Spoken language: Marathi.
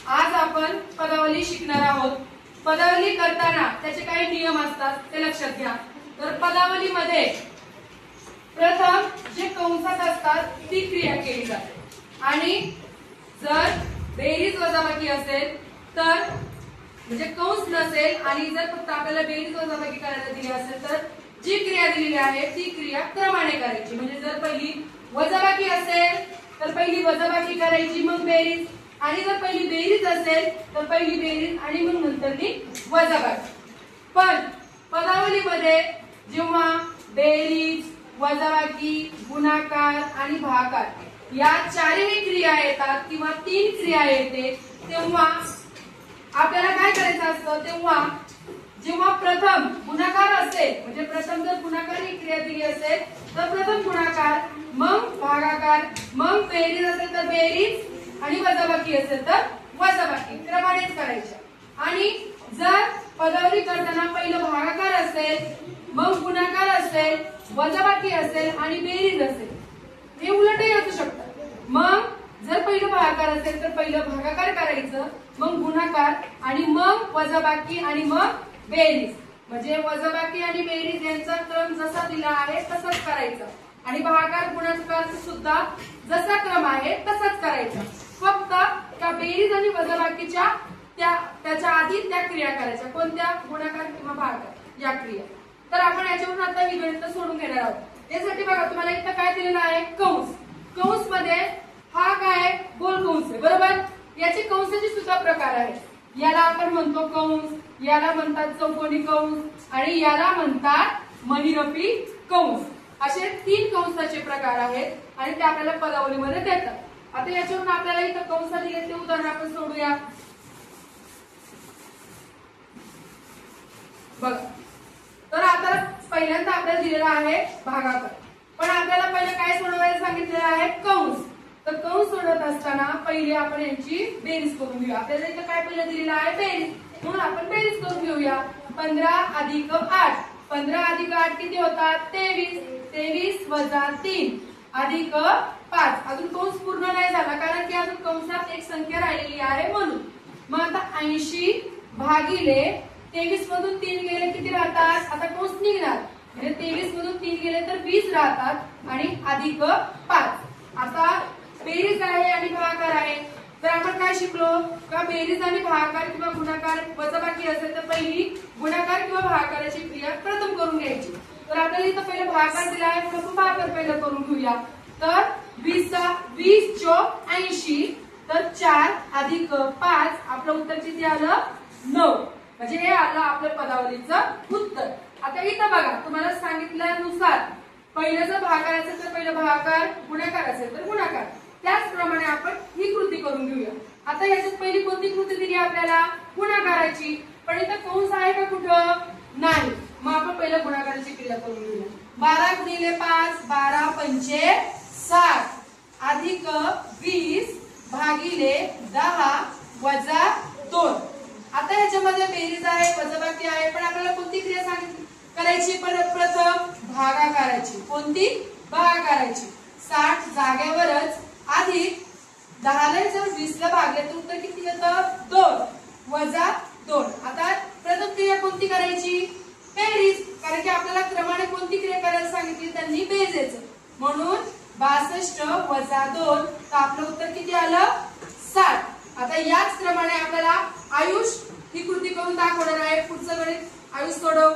आज आपण पदावली शिकणार आहोत। पदावली करताना त्याचे काही नियम असतात ते लक्षात घ्या। तर पदावलीमध्ये प्रथम जे कंसात असतात ती क्रिया केली जाते आणि जर बेरीज वजाबाकी असेल तर म्हणजे कंस नसेल आणि जर फक्त आपल्याला बेरीज वजाबाकी करायला दिली असेल तर जी क्रिया दिलेली आहे ती क्रिया क्रमाने करायची। म्हणजे जर पहिली वजाबाकी असेल तर पहिली वजाबाकी करायची मग बेरीज, आणि जर पहिली बेरीज असेल तर पहिली बेरीज आणि मग नंतरनी वजाबाकी। पण पदावलीमध्ये जेव्हा बेरीज, वजाबाकी, गुणाकार आणि भागाकार या चारही क्रिया येतात किंवा तीन क्रिया येते तेव्हा आपल्याला काय करायचं असतं, तेव्हा जेव्हा प्रथम गुणाकार असेल म्हणजे प्रथम जर गुणाकार ही क्रिया दिली असेल तर प्रथम गुणाकार, मग भागाकार, मग बेरीज असेल तर बेरीज आणि वजाबाकी असेल तर वजाबाकी क्रमानेच करायच्या। आणि जर पदावली करताना पहिलं भागाकार असेल, मग गुणाकार असेल, वजाबाकी असेल आणि बेरीज असेल, हे उलटही असू शकतं। मग जर पहिलं भागाकार असेल तर पहिलं भागाकार करायचं, मग गुणाकार आणि मग वजाबाकी आणि मग बेरीज। म्हणजे वजाबाकी आणि बेरीज यांचा क्रम जसा दिला आहे तसाच करायचा आणि भागाकार गुणाकार सुद्धा जसा क्रम आहे तसाच करायचा। फक्त त्या बेरीज आणि वजाबाकीच्या त्याच्या आधी त्या क्रिया करायच्या, कोणत्या? गुणाकार किंवा भागाकार या क्रिया। तर आपण याच्यावरून आता ही गणित सोडून घेणार आहोत। त्यासाठी बघा तुम्हाला इथं काय दिलेलं आहे, कंस। कंस मध्ये हा काय गोल कंस आहे, बरोबर? याचे कंसाचे सुद्धा प्रकार आहेत। याला आपण म्हणतो कंस, याला म्हणतात चौकोनी कंस आणि याला म्हणतात महिरपी कंस। असे तीन कंसाचे प्रकार आहेत आणि ते आपल्याला पदावलीमध्ये देतात। आता याच्यावरून आपल्याला इथं कंस दिले ते उदाहरण आपण सोडूया। बघा, तर आता पहिल्यांदा आपल्याला दिलेला आहे भागाकार, पण आपल्याला पहिलं काय सोडवायला सांगितलेलं आहे, कंस। तर कंस सोडवत असताना पहिले आपण यांची बेरीज करून घेऊया। आपल्याला इथं काय पहिलं दिलेलं आहे, बेरीज, म्हणून आपण बेरीज करून घेऊया। 15 अधिक 8, 15 अधिक 8 किती होतात? 23, 23 वजा 3 अधिक 5। अजून कंस पूर्ण नाही झाला कारण की अजून कंसात एक संख्या राहिलेली आहे म्हणून। मग आता 80 भागिले 23 मधून 3 गेले किती राहतात? आता कंस निघणार म्हणजे 23 मधून 3 गेले तर 20 राहतात आणि अधिक 5। आता बेरीज आहे आणि भागाकार आहे, तर आपण काय शिकलो का बेरीज आणि भागाकार किंवा गुणाकार वजाबाकी असेल तर पहिली गुणाकार किंवा भागाकाराची क्रिया प्रथम करून घ्यायची। तर आपल्याला इथं पहिलं भागाकार दिला आहे, आपण भागाकार पहिलं करून घेऊया। तर 20 चोक 80, तर 4 अधिक 5 आपलं उत्तर किती आलं? 9। म्हणजे हे आलं आपल्या पदावलीचं उत्तर। आता इथं बघा तुम्हाला सांगितल्यानुसार पहिलं जर भागाकार असेल तर पहिलं भागाकार, गुणाकार असेल तर गुणाकार, त्याचप्रमाणे आपण ही कृती करून घेऊया। आता याच्यात पहिली कोणती कृती दिली आपल्याला? गुणाकाराची, पण इथं कंस आहे का कुठं? नाही। मग आपण पहिलं गुणाकाराची क्रिया करून घेऊया। 12 गुणिले 5, 12 पंचे 60 अधिक 20 भागिले 10 वजा 2। आता याच्यामध्ये बेरीज आहे, वजाबाकी आहे, पण आपल्याला कोणती क्रिया सांगितली करायची? प्रथम भागाकाराची। कोणती? भागाकाराची। 60 जागेवरच अधिक 10 ने जर 20 ला भागले तर उत्तर किती येतं? 2 वजा 2। आता प्रथम क्रिया कोणती करायची? बेरीज, कारण की आपल्याला क्रमाने कोणती क्रिया करायला सांगितली? त्यांनी बेरीज, म्हणून 62 वजा 2, तर आपलं उत्तर किती आलं? 60। आता याच क्रमाने आपल्याला आयुष ही कृती करून दाखवणार आहे। पुढचं गणित आयुष सोडव।